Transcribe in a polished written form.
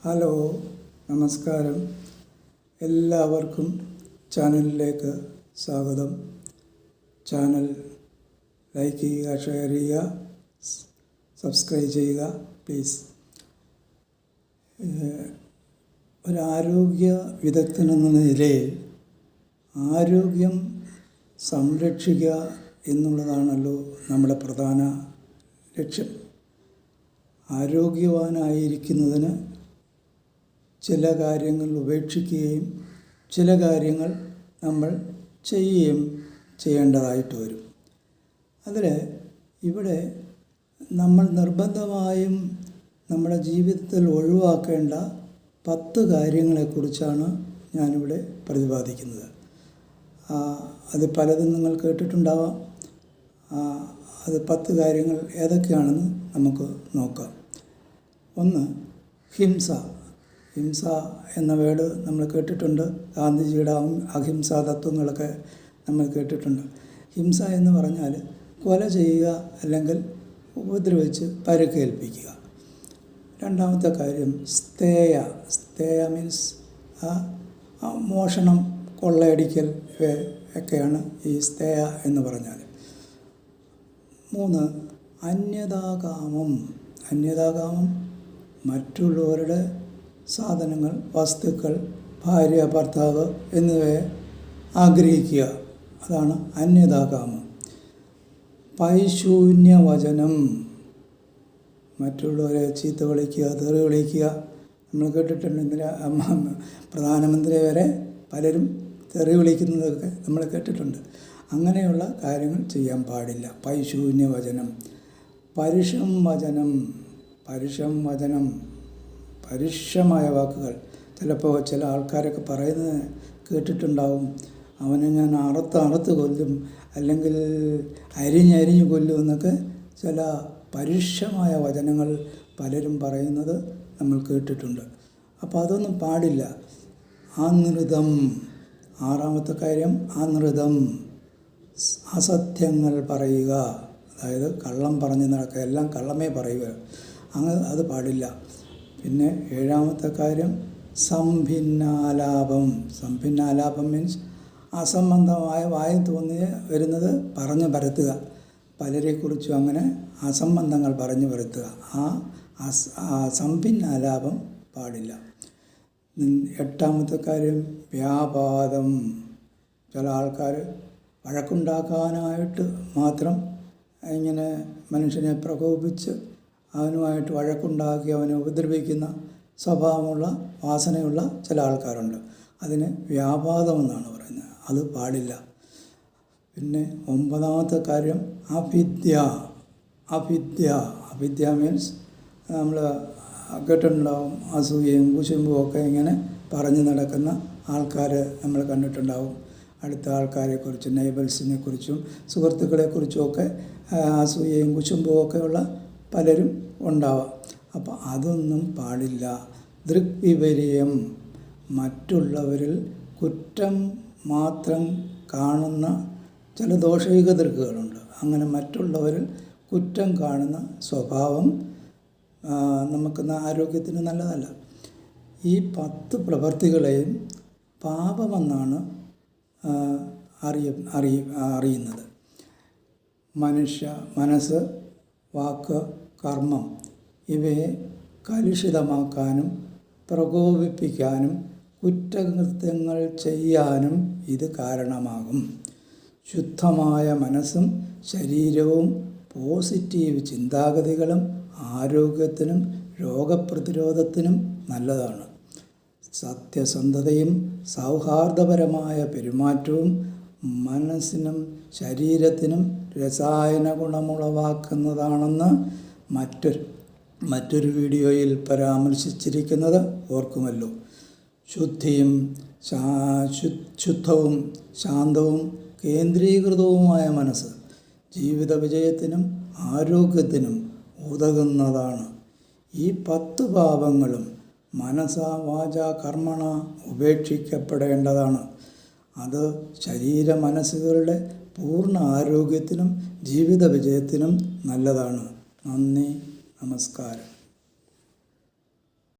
Hello, നമസ്കാരം. എല്ലാവർക്കും ചാനലിലേക്ക് സ്വാഗതം. ചാനൽ ലൈക്ക് ചെയ്യുക, ഷെയർ ചെയ്യുക, സബ്സ്ക്രൈബ് ചെയ്യുക പ്ലീസ്. ഒരു ആരോഗ്യ വിദഗ്ധനെന്ന നിലയിൽ ആരോഗ്യം സംരക്ഷിക്കുക എന്നുള്ളതാണല്ലോ നമ്മുടെ പ്രധാന ലക്ഷ്യം. ആരോഗ്യവാനായിരിക്കുന്നതിന് ചില കാര്യങ്ങൾ ഉപേക്ഷിക്കുകയും ചില കാര്യങ്ങൾ നമ്മൾ ചെയ്യുകയും ചെയ്യേണ്ടതായിട്ട് വരും. അതിൽ ഇവിടെ നമ്മൾ നിർബന്ധമായും നമ്മുടെ ജീവിതത്തിൽ ഒഴിവാക്കേണ്ട 10 കാര്യങ്ങളെക്കുറിച്ചാണ് ഞാനിവിടെ പ്രതിപാദിക്കുന്നത്. അത് പലതും നിങ്ങൾ കേട്ടിട്ടുണ്ടാവാം. അത് 10 കാര്യങ്ങൾ ഏതൊക്കെയാണെന്ന് നമുക്ക് നോക്കാം. ഒന്ന്, ഹിംസ എന്ന വേർഡ് നമ്മൾ കേട്ടിട്ടുണ്ട്. ഗാന്ധിജിയുടെ അഹിംസാ തത്വങ്ങളൊക്കെ നമ്മൾ കേട്ടിട്ടുണ്ട്. ഹിംസ എന്ന് പറഞ്ഞാൽ കൊല ചെയ്യുക അല്ലെങ്കിൽ ഉപദ്രവിച്ച് പരിക്കേൽപ്പിക്കുക. രണ്ടാമത്തെ കാര്യം സ്തേയ മീൻസ് മോഷണം, കൊള്ളയടിക്കൽ ഒക്കെയാണ് ഈ സ്തേയ എന്ന് പറഞ്ഞാൽ. 3, അന്യതാകാമം മറ്റുള്ളവരുടെ സാധനങ്ങൾ, വസ്തുക്കൾ, ഭാര്യ, ഭർത്താവ് എന്നിവയെ ആഗ്രഹിക്കുക, അതാണ് അന്യതാകാമം. പൈശൂന്യവചനം, മറ്റുള്ളവരെ ചീത്ത വിളിക്കുക, തെറി വിളിക്കുക. നമ്മൾ കേട്ടിട്ടുണ്ട്. ഇന്നലെ പ്രധാനമന്ത്രിയെ വരെ പലരും തെറി വിളിക്കുന്നതൊക്കെ നമ്മൾ കേട്ടിട്ടുണ്ട്. അങ്ങനെയുള്ള കാര്യങ്ങൾ ചെയ്യാൻ പാടില്ല. പൈശൂന്യവചനം. പരുഷം വചനം, പരുഷമായ വാക്കുകൾ. ചിലപ്പോൾ ചില ആൾക്കാരൊക്കെ പറയുന്നത് കേട്ടിട്ടുണ്ടാവും, അവനെ ഞാൻ അറുത്ത് കൊല്ലും, അല്ലെങ്കിൽ അരിഞ്ഞ് കൊല്ലും എന്നൊക്കെ ചില പരുഷമായ വചനങ്ങൾ പലരും പറയുന്നത് നമ്മൾ കേട്ടിട്ടുണ്ട്. അപ്പോൾ അതൊന്നും പാടില്ല. അനൃതം. 6ാമത്തെ കാര്യം അനൃതം, അസത്യങ്ങൾ പറയുക. അതായത് കള്ളം പറഞ്ഞ് നടക്കുക, എല്ലാം കള്ളമേ പറയുക, അത് പാടില്ല. പിന്നെ 7ാമത്തെ കാര്യം സംഭിന്നാലാപം മീൻസ് അസംബന്ധമായ വായിൽ തോന്നിയ വരുന്നത് പറഞ്ഞു പരത്തുക. പലരെക്കുറിച്ചും അങ്ങനെ അസംബന്ധങ്ങൾ പറഞ്ഞു പരത്തുക. സംഭിന്നാലാപം പാടില്ല. 8ാമത്തെ കാര്യം വ്യാപാദം. ചില ആൾക്കാർ വഴക്കുണ്ടാക്കാനായിട്ട് മാത്രം ഇങ്ങനെ മനുഷ്യനെ പ്രകോപിച്ച് അവനുമായിട്ട് വഴക്കുണ്ടാക്കി അവനെ ഉപദ്രവിക്കുന്ന സ്വഭാവമുള്ള, വാസനയുള്ള ചില ആൾക്കാരുണ്ട്. അതിന് വ്യാപാദമെന്നാണ് പറയുന്നത്. അത് പാടില്ല. പിന്നെ 9ാമത്തെ കാര്യം അവിദ്യ മീൻസ് നമ്മൾ കേട്ടിട്ടുണ്ടാവും, അസൂയയും കുശുമ്പും ഒക്കെ ഇങ്ങനെ പറഞ്ഞു നടക്കുന്ന ആൾക്കാർ നമ്മൾ കണ്ടിട്ടുണ്ടാവും. അടുത്ത ആൾക്കാരെക്കുറിച്ചും നെയ്ബേഴ്സിനെ കുറിച്ചും സുഹൃത്തുക്കളെക്കുറിച്ചും ഒക്കെ അസൂയയും കുശുമ്പും ഒക്കെ ഉള്ള പലരും ഉണ്ടാവാം. അപ്പോൾ അതൊന്നും പാടില്ല. ദൃഗ്വിപര്യം, മറ്റുള്ളവരിൽ കുറ്റം മാത്രം കാണുന്ന ചില ദോഷൈക ദൃക്കുകളുണ്ട്. അങ്ങനെ മറ്റുള്ളവരിൽ കുറ്റം കാണുന്ന സ്വഭാവം നമുക്ക് ആരോഗ്യത്തിന് നല്ലതല്ല. ഈ 10 പ്രവൃത്തികളെയും പാപമെന്നാണ് അറിയുന്നത്. മനസ്സ്, വാക്ക്, കർമ്മം ഇവയെ കലുഷിതമാക്കാനും പ്രകോപിപ്പിക്കാനും കുറ്റകൃത്യങ്ങൾ ചെയ്യാനും ഇത് കാരണമാകും. ശുദ്ധമായ മനസ്സും ശരീരവും പോസിറ്റീവ് ചിന്താഗതികളും ആരോഗ്യത്തിനും രോഗപ്രതിരോധത്തിനും നല്ലതാണ്. സത്യസന്ധതയും സൗഹാർദ്ദപരമായ പെരുമാറ്റവും മനസ്സിനും ശരീരത്തിനും രസായന ഗുണമുളവാക്കുന്നതാണെന്ന് മറ്റൊരു വീഡിയോയിൽ പരാമർശിച്ചിരിക്കുന്നത് ഓർക്കുമല്ലോ. ശുദ്ധവും ശാന്തവും കേന്ദ്രീകൃതവുമായ മനസ്സ് ജീവിത വിജയത്തിനും ആരോഗ്യത്തിനും ഉതകുന്നതാണ്. ഈ 10 പാപങ്ങളും മനസ്സാ വാചാ കർമ്മണ ഉപേക്ഷിക്കപ്പെടേണ്ടതാണ്. അത് ശരീര മനസ്സുകളുടെ പൂർണ്ണ ആരോഗ്യത്തിനും ജീവിത വിജയത്തിനും നല്ലതാണ്. നന്ദി, നമസ്കാരം.